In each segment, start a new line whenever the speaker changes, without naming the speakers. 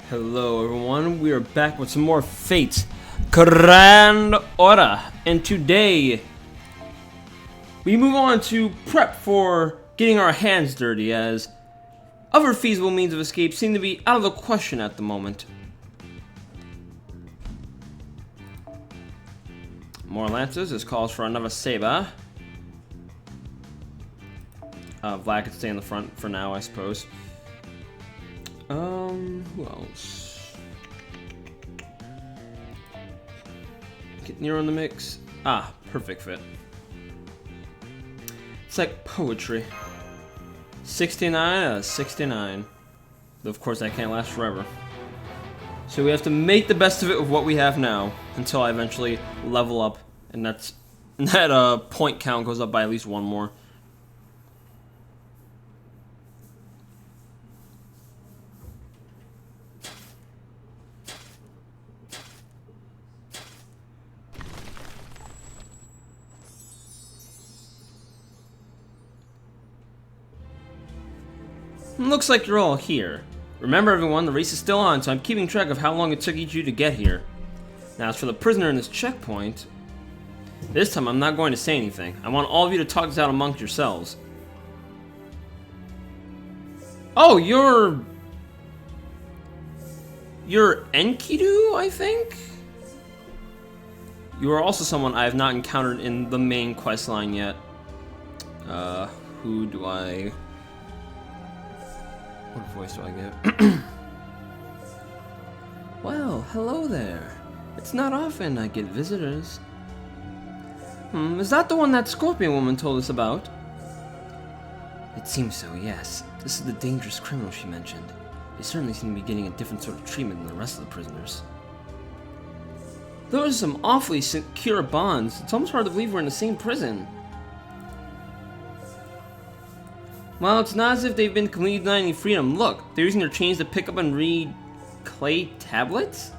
Hello everyone, we are back with some more Fate Grand Order, and today we move on to prep for getting our hands dirty, as other feasible means of escape seem to be out of the question at the moment. More lances. This calls for another saber. Vlad could stay in the front for now, I suppose. Who else? Get Nero in the mix. Ah, perfect fit. It's like poetry. 69 out of 69. Though of course that can't last forever. So we have to make the best of it with what we have now until I eventually level up, and that point count goes up by at least one more. Looks like you're all here. Remember everyone, the race is still on, so I'm keeping track of how long it took each of you to get here. Now as for the prisoner in this checkpoint, this time I'm not going to say anything. I want all of you to talk this out amongst yourselves. Oh, you're Enki, I think? You are also someone I have not encountered in the main quest line yet. Who do I... What voice do I get? Well, hello there. It's not often I get visitors. Is that the one that Scorpion woman told us about? It seems so, yes. This is the dangerous criminal she mentioned. They certainly seem to be getting a different sort of treatment than the rest of the prisoners. Those are some awfully secure bonds. It's almost hard to believe we're in the same prison. Well, it's not as if they've been completely denied any freedom. Look, they're using their chains to pick up and read clay tablets?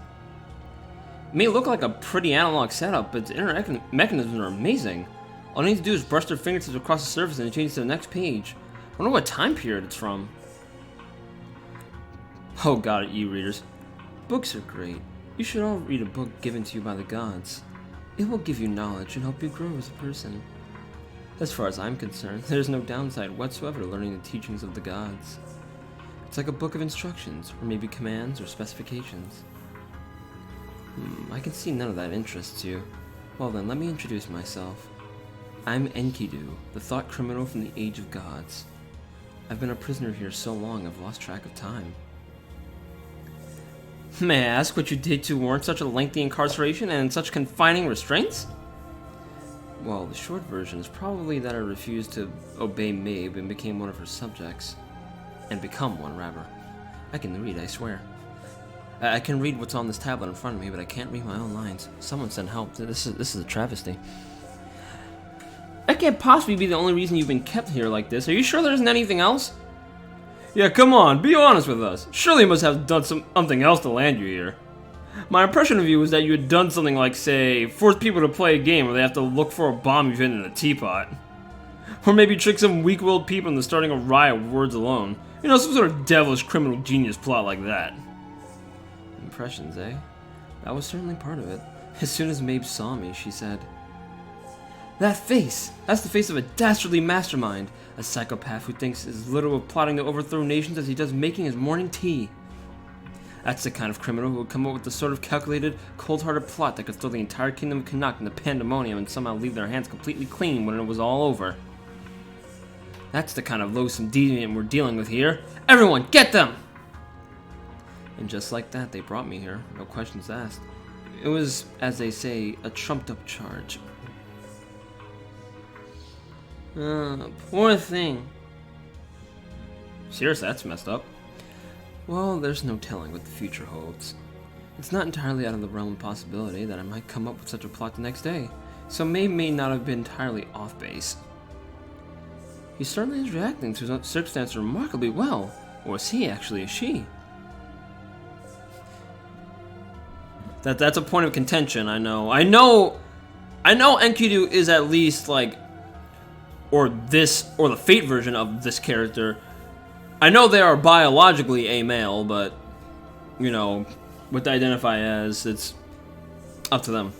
It may look like a pretty analog setup, but its inner mechanisms are amazing. All they need to do is brush their fingertips across the surface and it changes to the next page. I wonder what time period it's from. Oh god, e-readers. Books are great. You should all read a book given to you by the gods. It will give you knowledge and help you grow as a person. As far as I'm concerned, there's no downside whatsoever to learning the teachings of the gods. It's like a book of instructions, or maybe commands or specifications. I can see none of that interests you. Well then, let me introduce myself. I'm Enkidu, the thought criminal from the Age of Gods. I've been a prisoner here so long I've lost track of time. May I ask what you did to warrant such a lengthy incarceration and such confining restraints? Well, the short version is probably that I refused to obey Medb and became one of her subjects. And become one, rather. I can read, I swear. I can read what's on this tablet in front of me, but I can't read my own lines. Someone send help. This is a travesty. That can't possibly be the only reason you've been kept here like this. Are you sure there isn't anything else? Yeah, come on, be honest with us. Surely you must have done something else to land you here. My impression of you was that you had done something like, say, force people to play a game where they have to look for a bomb you've hidden in a teapot. Or maybe trick some weak-willed people into starting a riot with words alone. You know, some sort of devilish criminal genius plot like that. Impressions, eh? That was certainly part of it. As soon as Medb saw me, she said, "That face! That's the face of a dastardly mastermind. A psychopath who thinks as little of plotting to overthrow nations as he does making his morning tea. That's the kind of criminal who would come up with the sort of calculated, cold-hearted plot that could throw the entire kingdom of Canuck into pandemonium and somehow leave their hands completely clean when it was all over. That's the kind of loathsome deviant we're dealing with here. Everyone, get them!" And just like that, they brought me here. No questions asked. It was, as they say, a trumped-up charge. Poor thing. Seriously, that's messed up. Well, there's no telling what the future holds. It's not entirely out of the realm of possibility that I might come up with such a plot the next day, so Medb may not have been entirely off base. He certainly is reacting to his circumstance remarkably well, or is he actually a she? That's a point of contention, I know. I know Enkidu is at least like, or the Fate version of this character. I know they are biologically a male, but you know, what they identify as. It's up to them.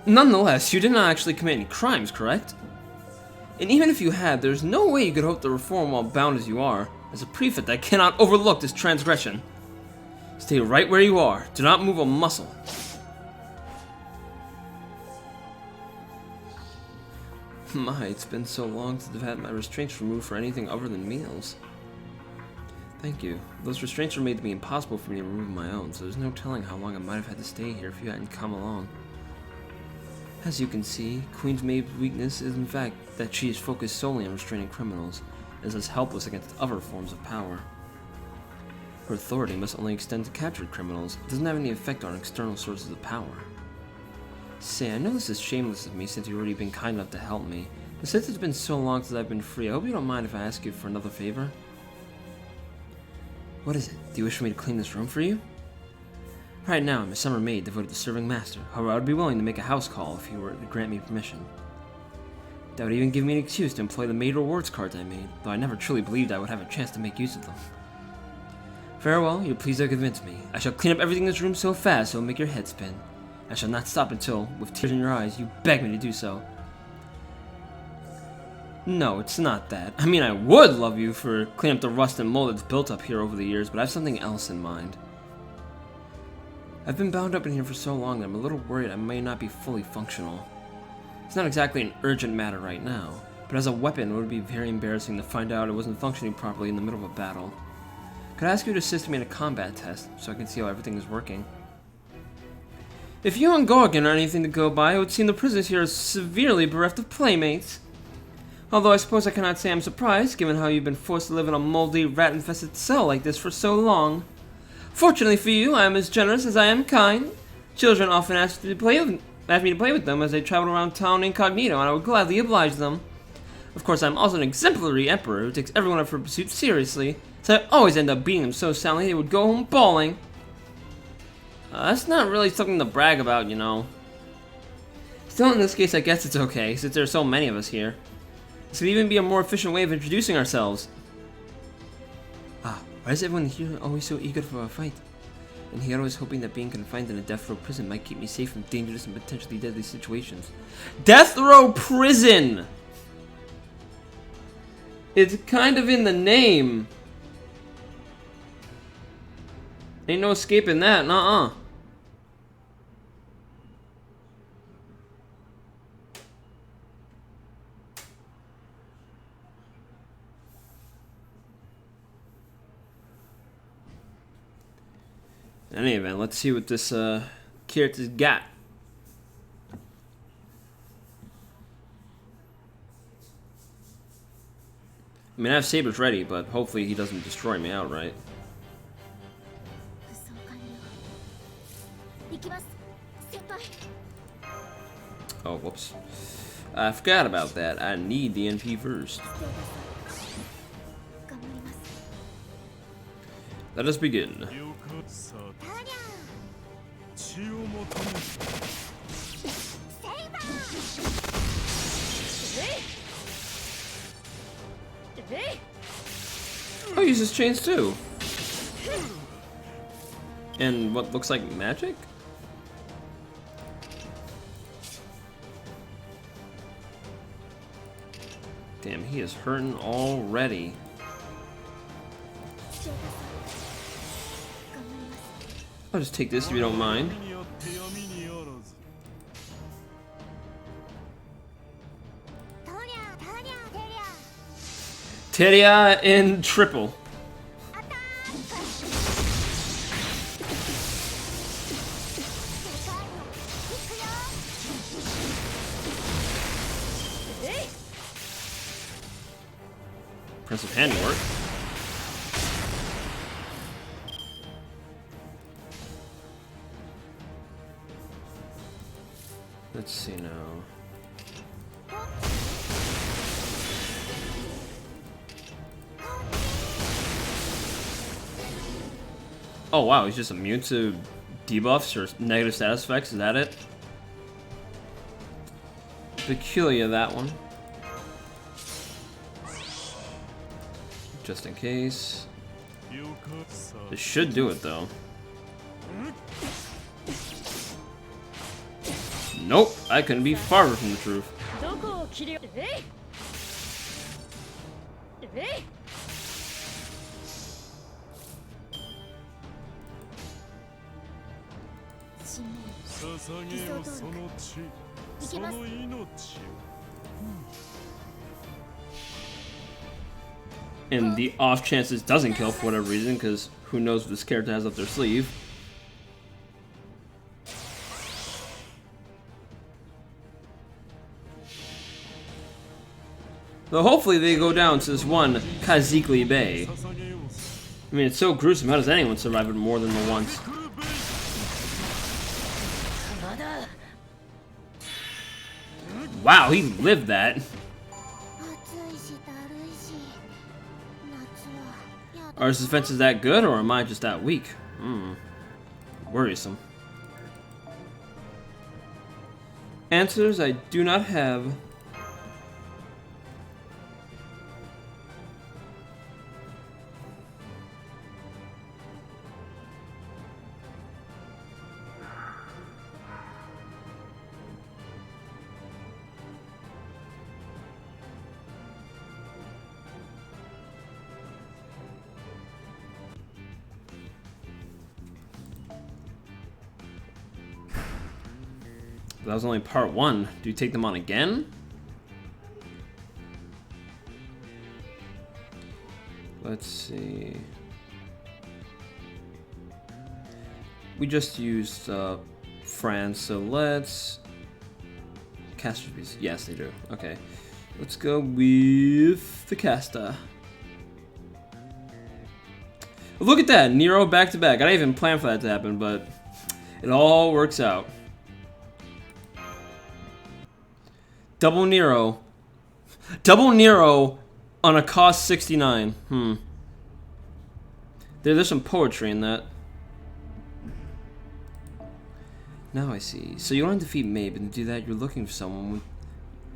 Nonetheless, you did not actually commit any crimes, correct? And even if you had, there's no way you could hope to reform while bound as you are. As a prefect, I cannot overlook this transgression. Stay right where you are. Do not move a muscle. My, it's been so long since I've had my restraints removed for anything other than meals. Thank you. Those restraints were made to be impossible for me to remove my own, so there's no telling how long I might have had to stay here if you hadn't come along. As you can see, Queen Medb's weakness is in fact that she is focused solely on restraining criminals, and is thus helpless against other forms of power. Her authority must only extend to captured criminals. It doesn't have any effect on external sources of power. Say, I know this is shameless of me since you've already been kind enough to help me, but since it's been so long since I've been free, I hope you don't mind if I ask you for another favor? What is it? Do you wish for me to clean this room for you? Right now, I'm a summer maid devoted to serving master. However, I would be willing to make a house call if you were to grant me permission. That would even give me an excuse to employ the maid rewards cards I made, though I never truly believed I would have a chance to make use of them. Farewell, you're pleased to convince me. I shall clean up everything in this room so fast it will make your head spin. I shall not stop until, with tears in your eyes, you beg me to do so. No, it's not that. I mean, I would love you for cleaning up the rust and mold that's built up here over the years, but I have something else in mind. I've been bound up in here for so long that I'm a little worried I may not be fully functional. It's not exactly an urgent matter right now, but as a weapon it would be very embarrassing to find out it wasn't functioning properly in the middle of a battle. Could I ask you to assist me in a combat test, so I can see how everything is working? If you and Gorgon are anything to go by, it would seem the prisoners here are severely bereft of playmates. Although I suppose I cannot say I'm surprised, given how you've been forced to live in a moldy, rat-infested cell like this for so long. Fortunately for you, I am as generous as I am kind. Children often ask me to play with them as they travel around town incognito, and I would gladly oblige them. Of course, I'm also an exemplary emperor who takes everyone of her pursuit seriously, so I always end up beating them so soundly they would go home bawling. That's not really something to brag about, you know. Still, in this case, I guess it's okay, since there are so many of us here. This could even be a more efficient way of introducing ourselves. Why is everyone here always so eager for a fight? And here I was hoping that being confined in a death row prison might keep me safe from dangerous and potentially deadly situations. Death row prison! It's kind of in the name. Ain't no escaping that, nuh-uh. In any event, let's see what this character's got. I mean, I have sabers ready, but hopefully he doesn't destroy me outright. Oh, whoops. I forgot about that. I need the NP first. Let us begin. Oh, he uses chains too. And what looks like magic? Damn, he is hurting already. I'll just take this if you don't mind. Teria in triple. Impressive handiwork. Let's see now. Oh wow, he's just immune to debuffs or negative status effects, is that it? Peculiar, that one. Just in case. This should do it, though. Nope, I couldn't be farther from the truth. And the off chance this doesn't kill for whatever reason, because who knows what this character has up their sleeve. Though hopefully they go down to this one Kazikli Bay. I mean, it's so gruesome, how does anyone survive it more than the once? Wow, he lived that. Are his defenses that good, or am I just that weak? Worrisome. Answers I do not have. That was only part 1. Do you take them on again? Let's see. We just used France, so let's... Castrophes. Yes, they do. Okay. Let's go with the Casta. Look at that! Nero back to back. I didn't even plan for that to happen, but it all works out. Double Nero. Double Nero on a cost 69. There's some poetry in that. Now I see. So you don't defeat Medb, and to do that you're looking for someone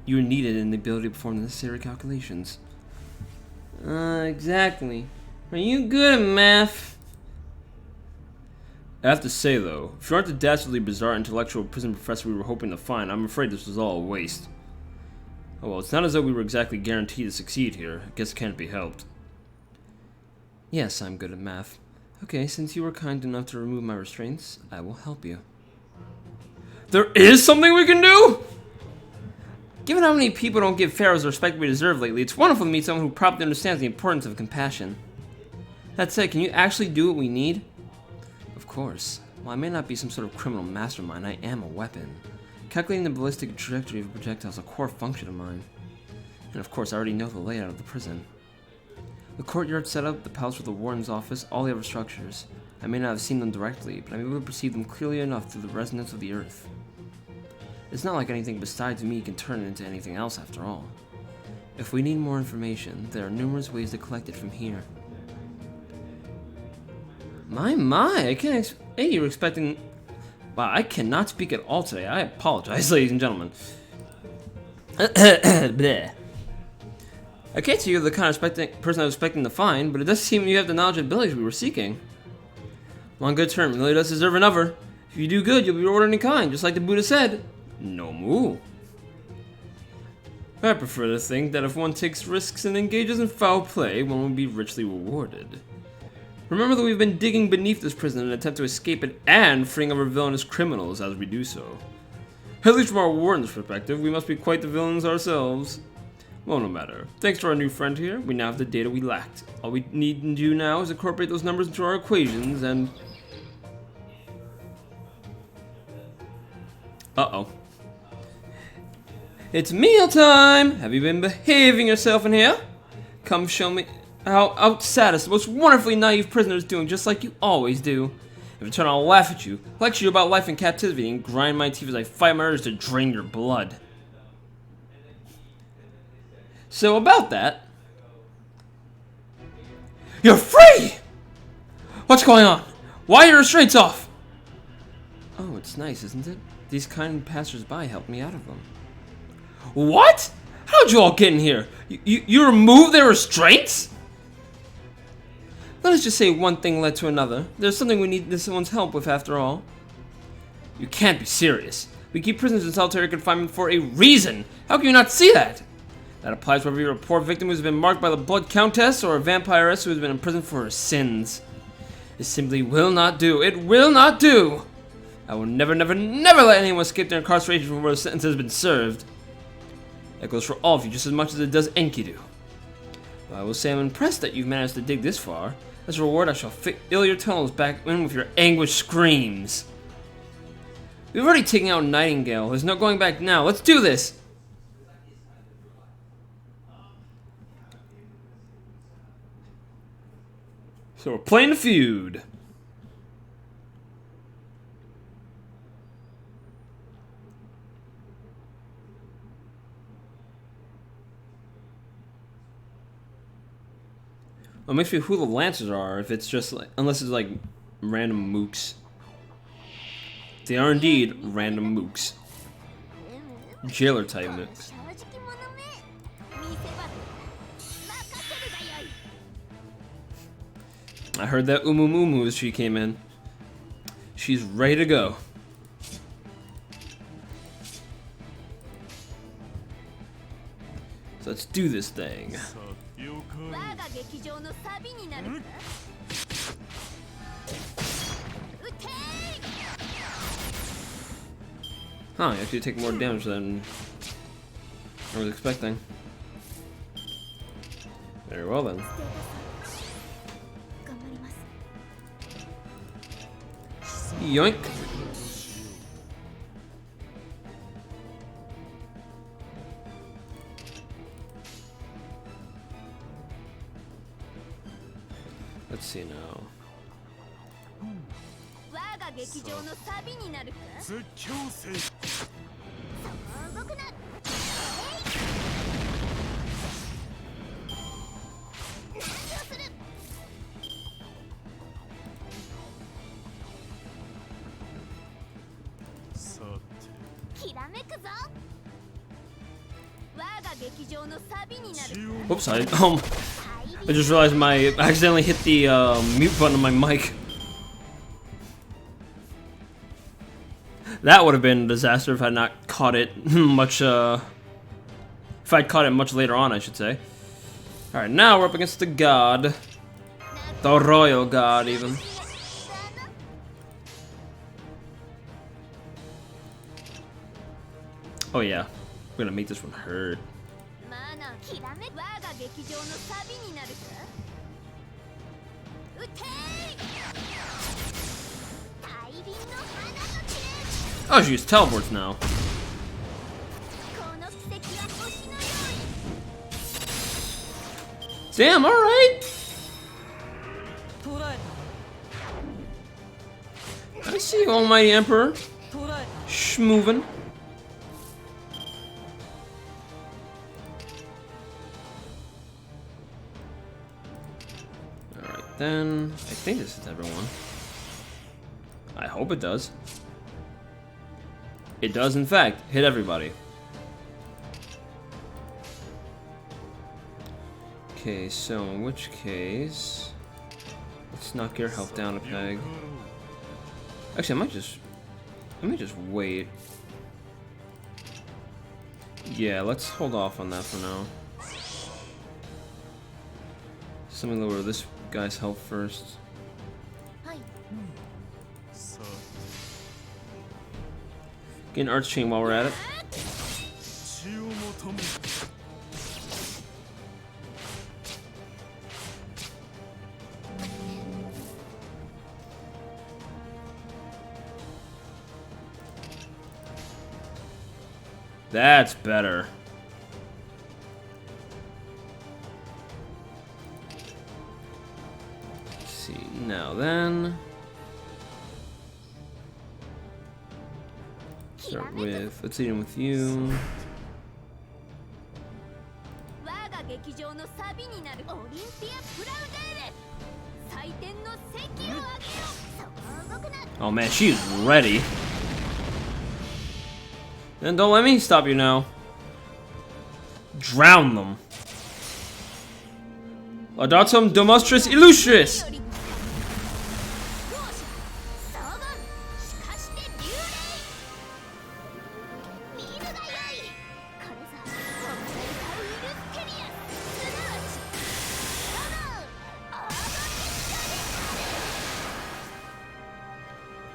you are needed in the ability to perform the necessary calculations. Exactly. Are you good at math? I have to say though, if you aren't the dastardly bizarre intellectual prison professor we were hoping to find, I'm afraid this was all a waste. Oh well, it's not as though we were exactly guaranteed to succeed here. I guess it can't be helped. Yes, I'm good at math. Okay, since you were kind enough to remove my restraints, I will help you. There is something we can do?! Given how many people don't give pharaohs the respect we deserve lately, it's wonderful to meet someone who properly understands the importance of compassion. That said, can you actually do what we need? Of course. While I may not be some sort of criminal mastermind, I am a weapon. Calculating the ballistic trajectory of a projectile is a core function of mine. And of course, I already know the layout of the prison. The courtyard setup, the palace with the warden's office, all the other structures. I may not have seen them directly, but I'm able to perceive them clearly enough through the resonance of the earth. It's not like anything besides me can turn it into anything else after all. If we need more information, there are numerous ways to collect it from here. My, I can't hey, you're expecting... Wow, I cannot speak at all today. I apologize, ladies and gentlemen. Bleh. I can't say you're the kind of person I was expecting to find, but it does seem you have the knowledge and abilities we were seeking. Well, on good terms, it really does deserve another. If you do good, you'll be rewarded in kind, just like the Buddha said. No moo. I prefer to think that if one takes risks and engages in foul play, one will be richly rewarded. Remember that we've been digging beneath this prison in an attempt to escape it and freeing our villainous criminals as we do so. At least from our warden's perspective, we must be quite the villains ourselves. Well, no matter. Thanks to our new friend here, we now have the data we lacked. All we need to do now is incorporate those numbers into our equations and... Uh-oh. It's meal time! Have you been behaving yourself in here? Come show me how outsatis the most wonderfully naive prisoner is doing, just like you always do. If I turn, I'll laugh at you, lecture you about life in captivity, and grind my teeth as I fight my urge to drain your blood. So about that... You're free! What's going on? Why are your restraints off? Oh, it's nice, isn't it? These kind passers-by helped me out of them. What? How'd you all get in here? You removed their restraints? Let us just say one thing led to another. There's something we need this one's help with after all. You can't be serious. We keep prisoners in solitary confinement for a reason. How can you not see that? That applies whether you're a poor victim who's been marked by the Blood Countess or a vampiress who has been imprisoned for her sins. It simply will not do. It will not do! I will never, never, never let anyone escape their incarceration before a sentence has been served. That goes for all of you just as much as it does Enki do. But I will say I'm impressed that you've managed to dig this far. As a reward, I shall fill your tunnels back in with your anguished screams. We've already taken out Nightingale. There's no going back now. Let's do this! So we're playing the feud. Well, it makes me who the Lancers are if it's just like, unless it's like random mooks. They are indeed random mooks. Jailer type mooks. I heard that Umumu as she came in. She's ready to go. So let's do this thing. Huh, you actually take more damage than I was expecting. Very well then. Yoink. Let's see now. Whoops, I just realized I accidentally hit the mute button on my mic. That would have been a disaster if I had not caught it much, if I'd caught it much later on, I should say. Alright, now we're up against the god. The royal god, even. Oh yeah, we're gonna make this one hurt. Oh, she used teleports now. Damn, alright. I see you, Almighty Emperor. Schmovin'. Alright then, I think this is everyone. I hope it does. It does, in fact, hit everybody. Okay, so in which case, let's knock your health down a peg. Actually, let me just wait. Yeah, let's hold off on that for now. So let me lower this guy's health first. Get an Arch Chain while we're at it. That's better. Let's see, now then. Start with, let's lead in with you. Oh man, she's ready. Then don't let me stop you now. Drown them. Laudatum Domostris Illustris!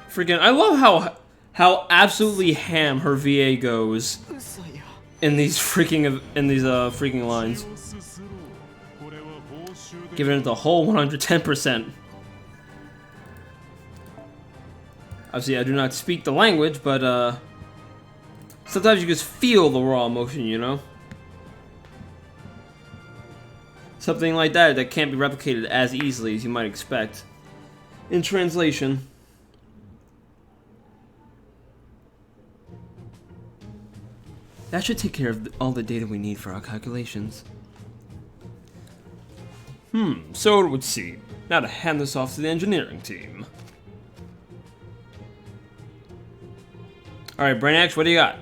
Freaking, I love how absolutely ham her VA goes in these freaking lines. Giving it the whole 110%. Obviously, I do not speak the language, but sometimes you just feel the raw emotion, you know? Something like that can't be replicated as easily as you might expect in translation. That should take care of all the data we need for our calculations. So it would seem. Now to hand this off to the engineering team. Alright, Brainiacs, what do you got?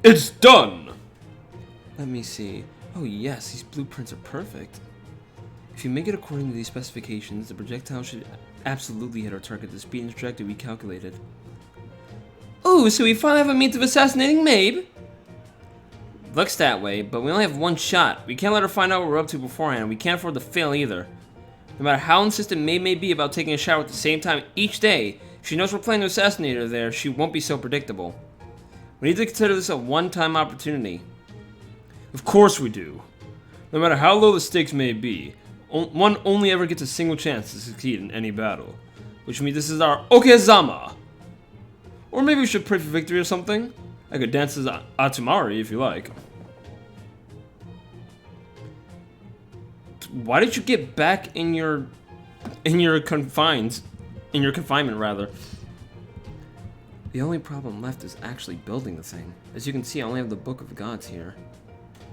It's done! Let me see. Oh yes, these blueprints are perfect. If you make it according to these specifications, the projectile should absolutely hit our target at the speed and trajectory we calculated. Ooh, so we finally have a means of assassinating Medb? Looks that way, but we only have one shot. We can't let her find out what we're up to beforehand. We can't afford to fail either. No matter how insistent Medb may be about taking a shower at the same time each day, if she knows we're planning to assassinate her there, she won't be so predictable. We need to consider this a one-time opportunity. Of course we do. No matter how low the stakes may be, one only ever gets a single chance to succeed in any battle. Which means this is our Okezama. Or maybe we should pray for victory or something. I could dance as Atsumari if you like. Why did you get back in your confinement rather? The only problem left is actually building the thing. As you can see, I only have the Book of Gods here.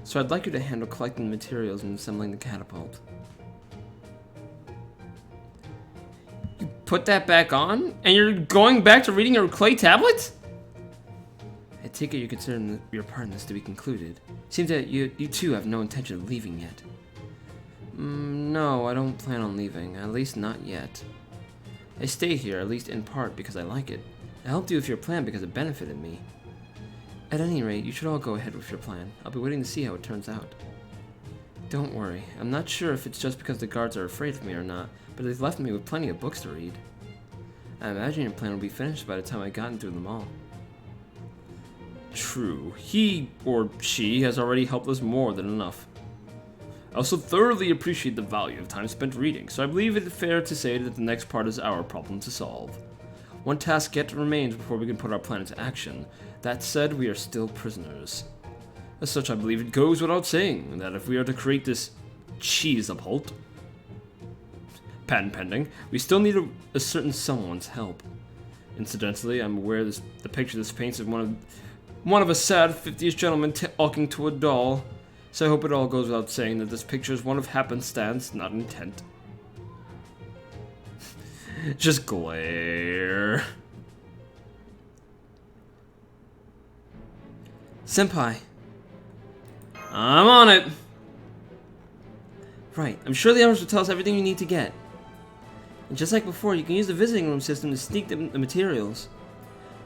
So I'd like you to handle collecting the materials and assembling the catapult. You put that back on? And you're going back to reading your clay tablets? I take it you're considering your part in this to be concluded. Seems that you two have no intention of leaving yet. No, I don't plan on leaving. At least not yet. I stay here, at least in part, because I like it. I helped you with your plan because it benefited me. At any rate, you should all go ahead with your plan. I'll be waiting to see how it turns out. Don't worry. I'm not sure if it's just because the guards are afraid of me or not, but they've left me with plenty of books to read. I imagine your plan will be finished by the time I've gotten through them all. True. He, or she, has already helped us more than enough. I also thoroughly appreciate the value of time spent reading, so I believe it fair to say that the next part is our problem to solve. One task yet remains before we can put our plan into action. That said, we are still prisoners. As such, I believe it goes without saying that if we are to create this cheese-uphold, patent pending, we still need a certain someone's help. Incidentally, I'm aware the picture this paints is one of a sad 50s gentleman talking to a doll, so I hope it all goes without saying that this picture is one of happenstance, not intent. Just glare. Senpai. I'm on it. Right, I'm sure the others will tell us everything you need to get. And just like before, you can use the visiting room system to sneak the materials.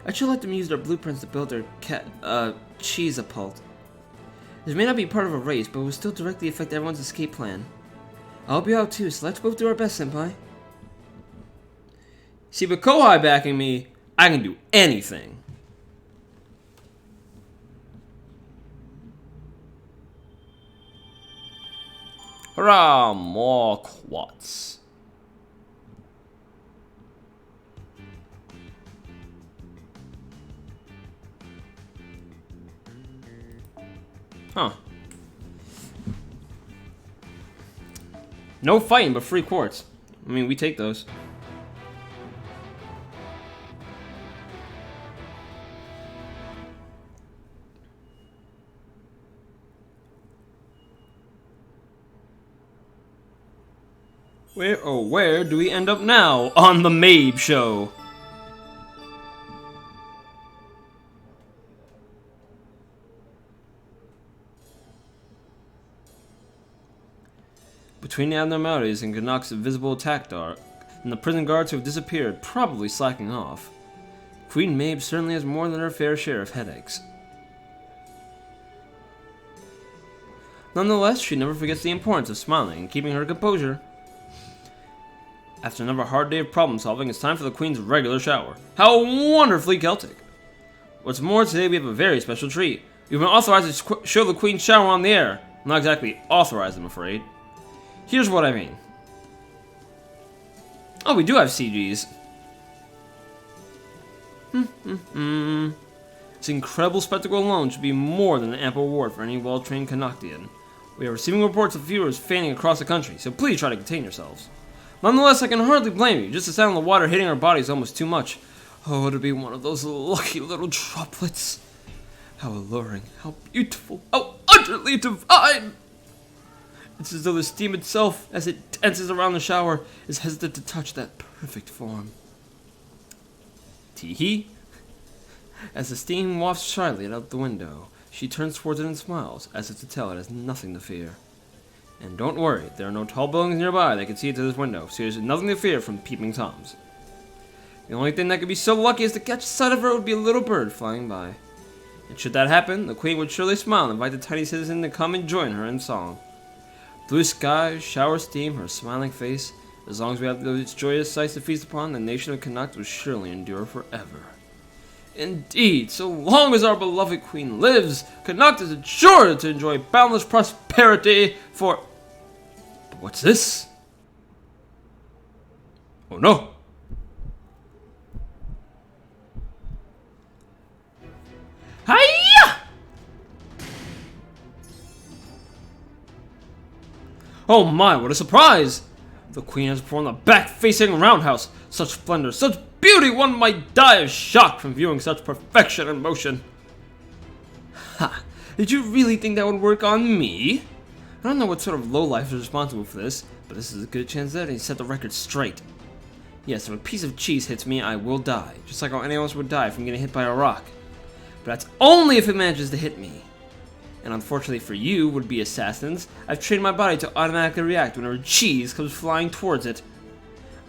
I should let them use their blueprints to build their cheese-uphold. This may not be part of a race, but it will still directly affect everyone's escape plan. I'll help you out too, so let's both do our best, Senpai. See, with Kohai backing me, I can do anything. Hurrah, more quartz. Huh. No fighting, but free quartz. I mean, we take those. Where do we end up now on the Medb show? Between the abnormalities and Connacht's invisible attack dart, and the prison guards who have disappeared, probably slacking off, Queen Medb certainly has more than her fair share of headaches. Nonetheless, she never forgets the importance of smiling and keeping her composure. After another hard day of problem solving, it's time for the Queen's regular shower. How wonderfully Celtic! What's more, today we have a very special treat. We've been authorized to show the Queen's shower on the air. Not exactly authorized, I'm afraid. Here's what I mean. Oh, we do have CGs. This incredible spectacle alone should be more than an ample reward for any well-trained Connachtian. We are receiving reports of viewers fanning across the country, so please try to contain yourselves. Nonetheless, I can hardly blame you. Just the sound of the water hitting our bodies is almost too much. Oh, to be one of those lucky little droplets. How alluring, how beautiful, how utterly divine! It's as though the steam itself, as it dances around the shower, is hesitant to touch that perfect form. Tee-hee. As the steam wafts shyly out the window, she turns towards it and smiles, as if to tell it has nothing to fear. And don't worry, there are no tall buildings nearby that can see into this window, so there's nothing to fear from peeping Toms. The only thing that could be so lucky as to catch sight of her would be a little bird flying by. And should that happen, the Queen would surely smile and invite the tiny citizen to come and join her in song. Blue skies, shower steam, her smiling face. As long as we have those joyous sights to feast upon, the nation of Connacht will surely endure forever. Indeed, so long as our beloved Queen lives, Connacht is sure to enjoy boundless prosperity for... But what's this? Oh no! Hiya! Oh my, what a surprise! The Queen has performed a back-facing roundhouse. Such splendor, such beauty, one might die of shock from viewing such perfection in motion. Ha! Did you really think that would work on me? I don't know what sort of lowlife is responsible for this, but this is a good chance that he set the record straight. Yes, if a piece of cheese hits me, I will die, just like how anyone else would die from getting hit by a rock. But that's only if it manages to hit me. And unfortunately for you, would-be assassins, I've trained my body to automatically react whenever cheese comes flying towards it.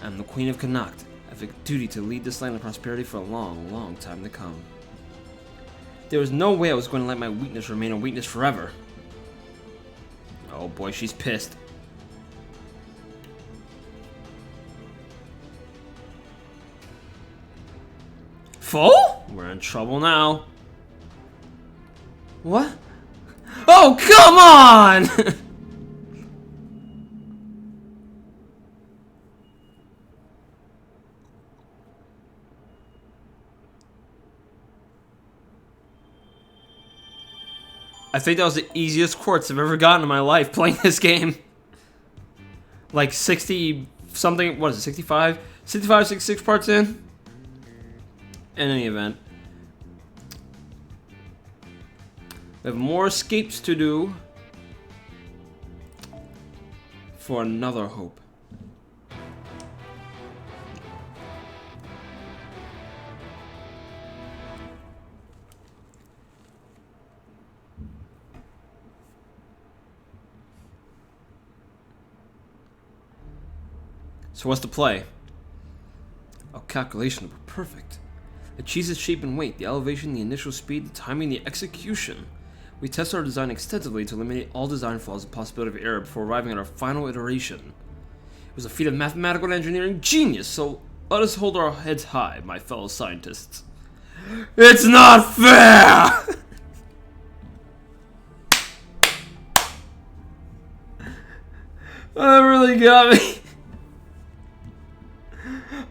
I'm the Queen of Connacht. I have a duty to lead this land in prosperity for a long, long time to come. There was no way I was going to let my weakness remain a weakness forever. Oh boy, she's pissed. Full? We're in trouble now. What? Oh, come on! I think that was the easiest quartz I've ever gotten in my life playing this game. Like 60 something, what is it, 65? 65, 66 parts in? In any event. We have more escapes to do for another hope. So what's the play? Our calculations were perfect. The cheese's shape and weight, the elevation, the initial speed, the timing, the execution. We test our design extensively to eliminate all design flaws and possibility of error before arriving at our final iteration. It was a feat of mathematical and engineering genius, so let us hold our heads high, my fellow scientists. It's not fair! That really got me.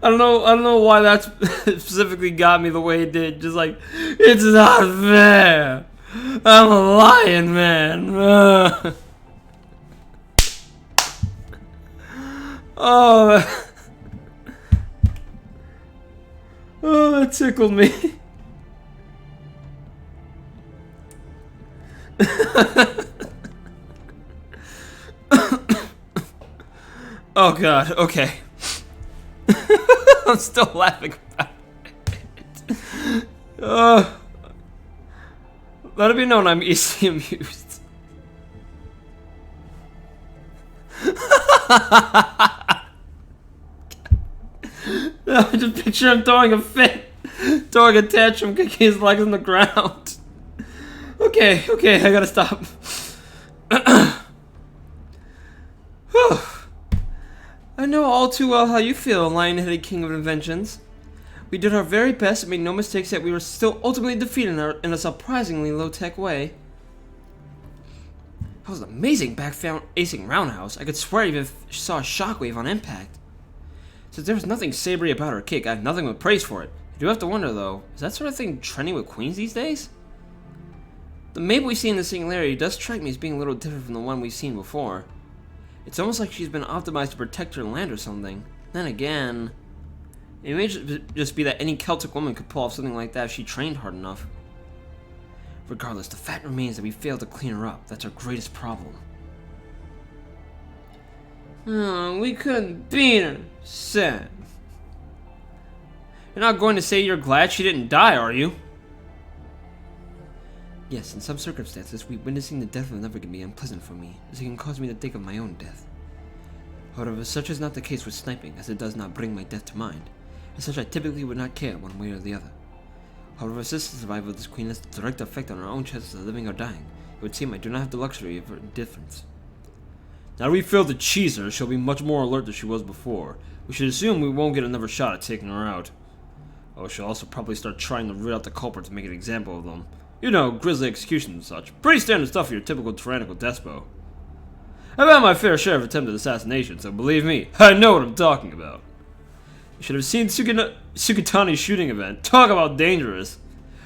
I don't know why that specifically got me the way it did. Just like, it's not fair. I'm a lion, man. Oh, that tickled me. Oh God. Okay. I'm still laughing about it. Let it be known I'm easily amused. I just picture him throwing a fit, throwing a tantrum, kicking his legs on the ground. Okay, I gotta stop. I know all too well how you feel, lion-headed king of inventions. We did our very best and made no mistakes, yet we were still ultimately defeated in a surprisingly low-tech way. That was an amazing back-acing roundhouse. I could swear I even saw a shockwave on impact. Since there was nothing savory about her kick, I have nothing but praise for it. I do have to wonder, though, is that sort of thing trending with queens these days? The Medb we see in the Singularity does strike me as being a little different from the one we've seen before. It's almost like she's been optimized to protect her land or something. Then again, it may just be that any Celtic woman could pull off something like that if she trained hard enough. Regardless, the fact remains that we failed to clean her up. That's our greatest problem. Oh, we couldn't beat her, Sam. You're not going to say you're glad she didn't die, are you? Yes, in some circumstances, witnessing the death of another can be unpleasant for me, as it can cause me to think of my own death. However, such is not the case with sniping, as it does not bring my death to mind. As such, I typically would not care one way or the other. However, since the survival of this queen has a direct effect on our own chances of living or dying, it would seem I do not have the luxury of indifference. Now that we failed to cheese her, she'll be much more alert than she was before. We should assume we won't get another shot at taking her out. Oh, she'll also probably start trying to root out the culprit to make an example of them. You know, grisly execution and such. Pretty standard stuff for your typical tyrannical despo. I've had my fair share of attempted assassination, so believe me, I know what I'm talking about. You should have seen Sukatani's shooting event. Talk about dangerous.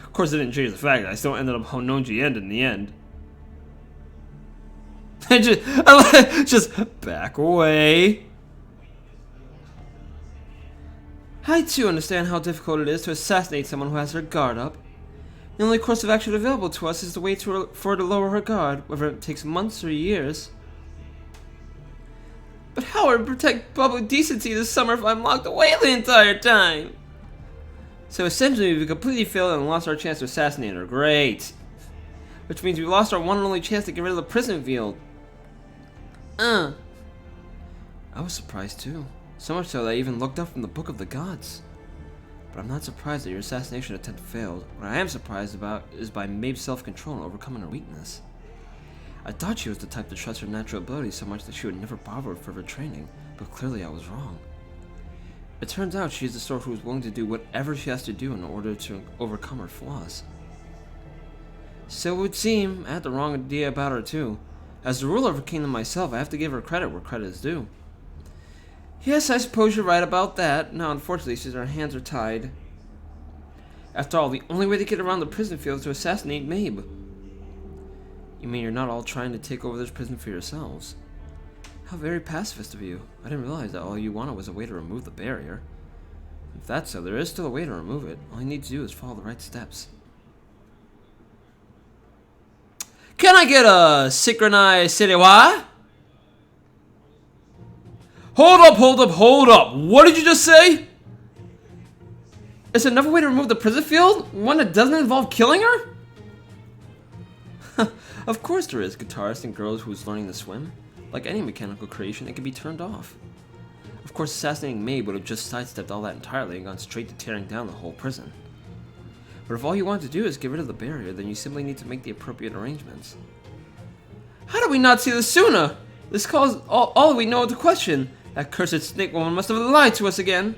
Of course, it didn't change the fact that I still ended up Hononji End in the end. just back away. I too understand how difficult it is to assassinate someone who has her guard up. The only course of action available to us is to wait for her to lower her guard, whether it takes months or years. But how would I protect public decency this summer if I'm locked away the entire time? So essentially, we completely failed and lost our chance to assassinate her. Great. Which means we lost our one and only chance to get rid of the prison field. I was surprised too. So much so that I even looked up from the Book of the Gods. But I'm not surprised that your assassination attempt failed. What I am surprised about is by Medb's self-control and overcoming her weakness. I thought she was the type to trust her natural abilities so much that she would never bother with further training, but clearly I was wrong. It turns out she is the sort who is willing to do whatever she has to do in order to overcome her flaws. So it would seem I had the wrong idea about her too. As the ruler of a kingdom myself, I have to give her credit where credit is due. Yes, I suppose you're right about that. Now, unfortunately, since our hands are tied. After all, the only way to get around the prison field is to assassinate Medb. You mean you're not all trying to take over this prison for yourselves? How very pacifist of you. I didn't realize that all you wanted was a way to remove the barrier. If that's so, there is still a way to remove it. All you need to do is follow the right steps. Can I get a synchronized Siriwa? Hold up. What did you just say? Is there another way to remove the prison field? One that doesn't involve killing her? Of course there is, guitarists and girls who's learning to swim. Like any mechanical creation, it can be turned off. Of course, assassinating Medb would have just sidestepped all that entirely and gone straight to tearing down the whole prison. But if all you want to do is get rid of the barrier, then you simply need to make the appropriate arrangements. How did we not see this sooner? This calls all we know into question. That cursed snake woman must have lied to us again.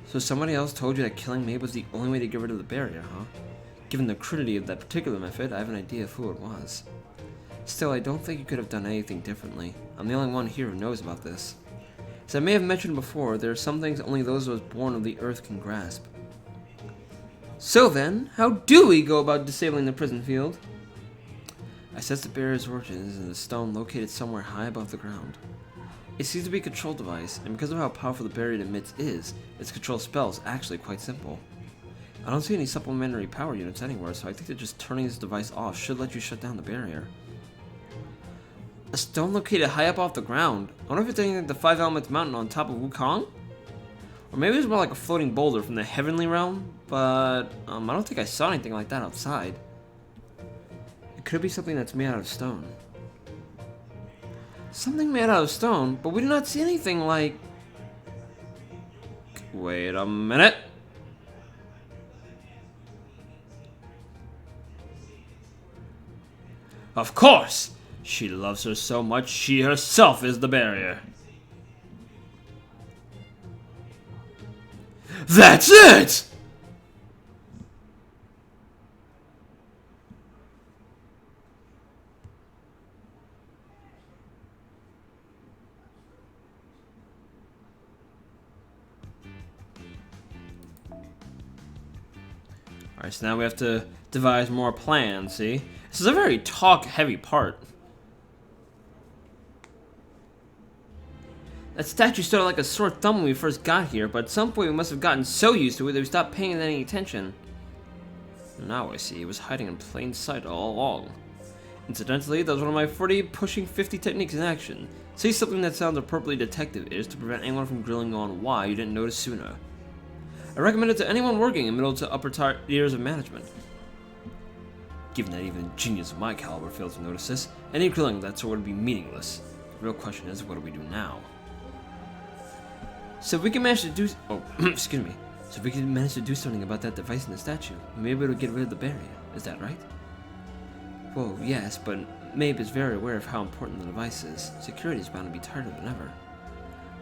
So somebody else told you that killing Medb was the only way to get rid of the barrier, huh? Given the crudity of that particular method, I have an idea of who it was. Still, I don't think you could have done anything differently. I'm the only one here who knows about this. As I may have mentioned before, there are some things only those who are born of the earth can grasp. So then, how do we go about disabling the prison field? I sense the barrier's origin is in a stone located somewhere high above the ground. It seems to be a control device, and because of how powerful the barrier it emits is, its control spell is actually quite simple. I don't see any supplementary power units anywhere, so I think that just turning this device off should let you shut down the barrier. A stone located high up off the ground. I wonder if it's anything like the Five Elements Mountain on top of Wukong? Or maybe it's more like a floating boulder from the Heavenly Realm, but I don't think I saw anything like that outside. It could be something that's made out of stone. Something made out of stone, but we do not see anything like... Wait a minute. Of course! She loves her so much, she herself is the barrier. That's it! Alright, so now we have to devise more plans, see? This is a very talk-heavy part. That statue started like a sore thumb when we first got here, but at some point we must have gotten so used to it that we stopped paying it any attention. Now I see, it was hiding in plain sight all along. Incidentally, that was one of my 40 pushing 50 techniques in action. Say something that sounds appropriately detective-ish to prevent anyone from grilling on why you didn't notice sooner. I recommend it to anyone working in middle to upper tiers of management. Given that even a genius of my caliber failed to notice this, any grilling of that sort would be meaningless. The real question is, what do we do now? So if we can manage to do... Oh, excuse me. So if we can manage to do something about that device in the statue, we may be able to get rid of the barrier. Is that right? Well, yes, but Medb is very aware of how important the device is. Security is bound to be tighter than ever.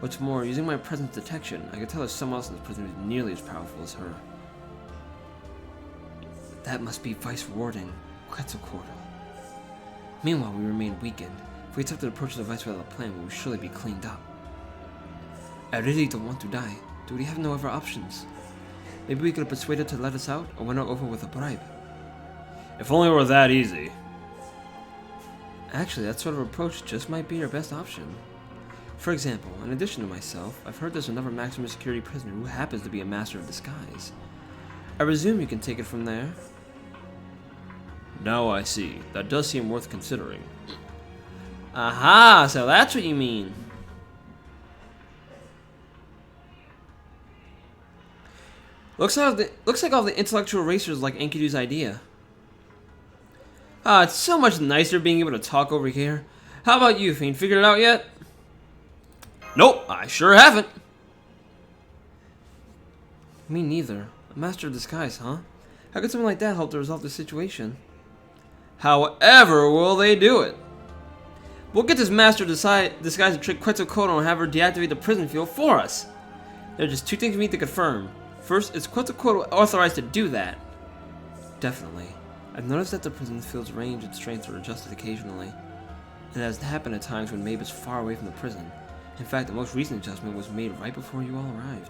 What's more, using my presence detection, I can tell if someone else in this prison is nearly as powerful as her. That must be Vice Warden Quetzalcoatl. Meanwhile, we remain weakened. If we attempt to approach the device without a plan, we will surely be cleaned up. I really don't want to die. Do we have no other options? Maybe we could persuade her to let us out, or win her over with a bribe. If only it were that easy. Actually, that sort of approach just might be your best option. For example, in addition to myself, I've heard there's another maximum security prisoner who happens to be a master of disguise. I presume you can take it from there? Now I see. That does seem worth considering. Aha, so that's what you mean. Looks like all the intellectual racers like Enki's idea. Ah, it's so much nicer being able to talk over here. How about you, Fiend? Figured it out yet? Nope, I sure haven't. Me neither. A master of disguise, huh? How could something like that help to resolve the situation? However will they do it? We'll get this master of disguise to trick Quetzalcoatl and have her deactivate the prison field for us. There are just two things we need to confirm. First, is Quetzalcoatl authorized to do that? Definitely. I've noticed that the prison field's range and strength are adjusted occasionally. It has happened at times when Medb is far away from the prison. In fact, the most recent adjustment was made right before you all arrived.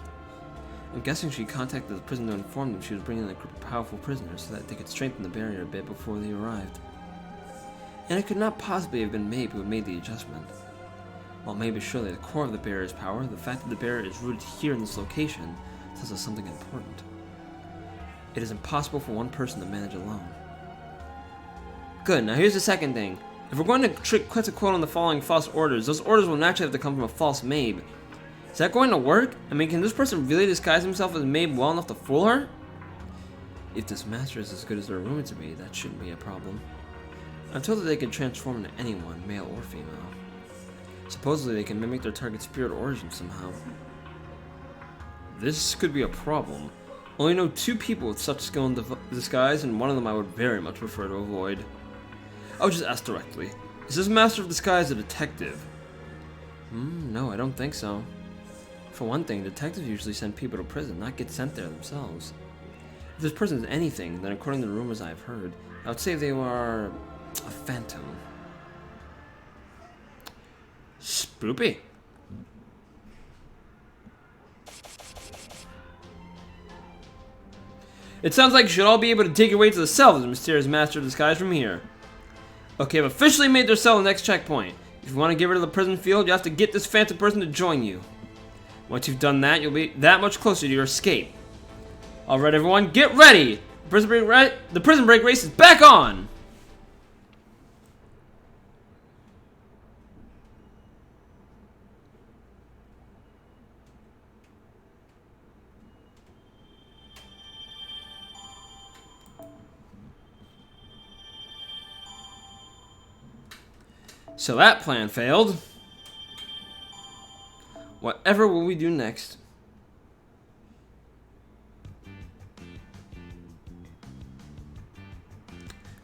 I'm guessing she contacted the prison to inform them she was bringing in a group of powerful prisoners so that they could strengthen the barrier a bit before they arrived. And it could not possibly have been Medb who had made the adjustment. While Medb is surely the core of the barrier's power, the fact that the barrier is rooted here in this location tells us something important. It is impossible for one person to manage alone. Good, now here's the second thing. If we're going to trick Quetzalcoatl into following false orders, those orders will naturally have to come from a false Medb. Is that going to work? I mean, can this person really disguise himself as Medb well enough to fool her? If this master is as good as they're rumored to be, that shouldn't be a problem. I'm told that they can transform into anyone, male or female. Supposedly they can mimic their target's spirit origin somehow. This could be a problem. Only know 2 people with such skill in disguise, and one of them I would very much prefer to avoid. I'll just ask directly. Is this master of disguise a detective? No, I don't think so. For one thing, detectives usually send people to prison, not get sent there themselves. If this person is anything, then according to the rumors I've heard, I would say they are a phantom. Spoopy. It sounds like you should all be able to dig your way to the cell of the mysterious master of disguise from here. Okay, I've officially made their cell the next checkpoint. If you want to get rid of the prison field, you have to get this phantom person to join you. Once you've done that, you'll be that much closer to your escape. Alright everyone, get ready! The prison break race is back on! So that plan failed. Whatever will we do next?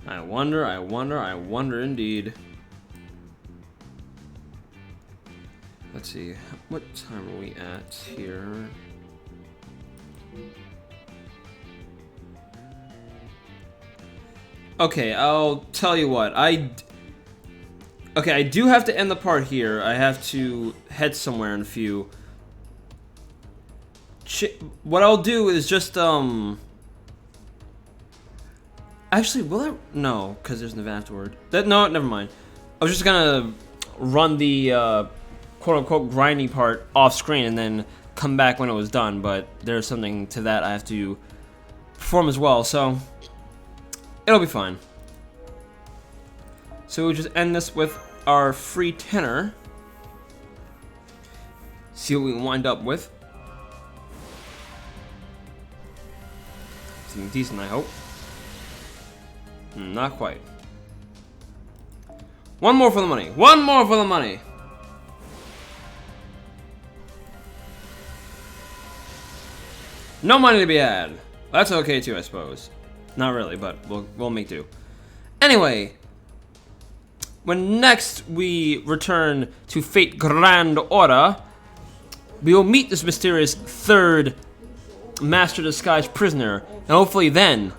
I wonder indeed. Let's see, what time are we at here? Okay, I'll tell you what, okay, I do have to end the part here. I have to head somewhere in a few. What I'll do is just, actually, will I? No, because there's an event afterward. No, never mind. I was just gonna run the, quote-unquote grindy part off screen and then come back when it was done, but there's something to that I have to perform as well, so it'll be fine. So we'll just end this with our free tenor. See what we can wind up with. Something decent, I hope. Not quite. One more for the money. One more for the money. No money to be had. That's okay too, I suppose. Not really, but we'll make do. Anyway, when next we return to Fate Grand Order, we will meet this mysterious third Master Disguise prisoner, and hopefully then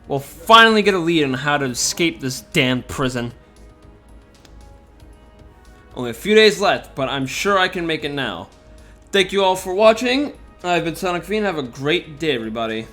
we'll finally get a lead on how to escape this damn prison. Only a few days left, but I'm sure I can make it now. Thank you all for watching. I've been Sonic Fiend. Have a great day, everybody.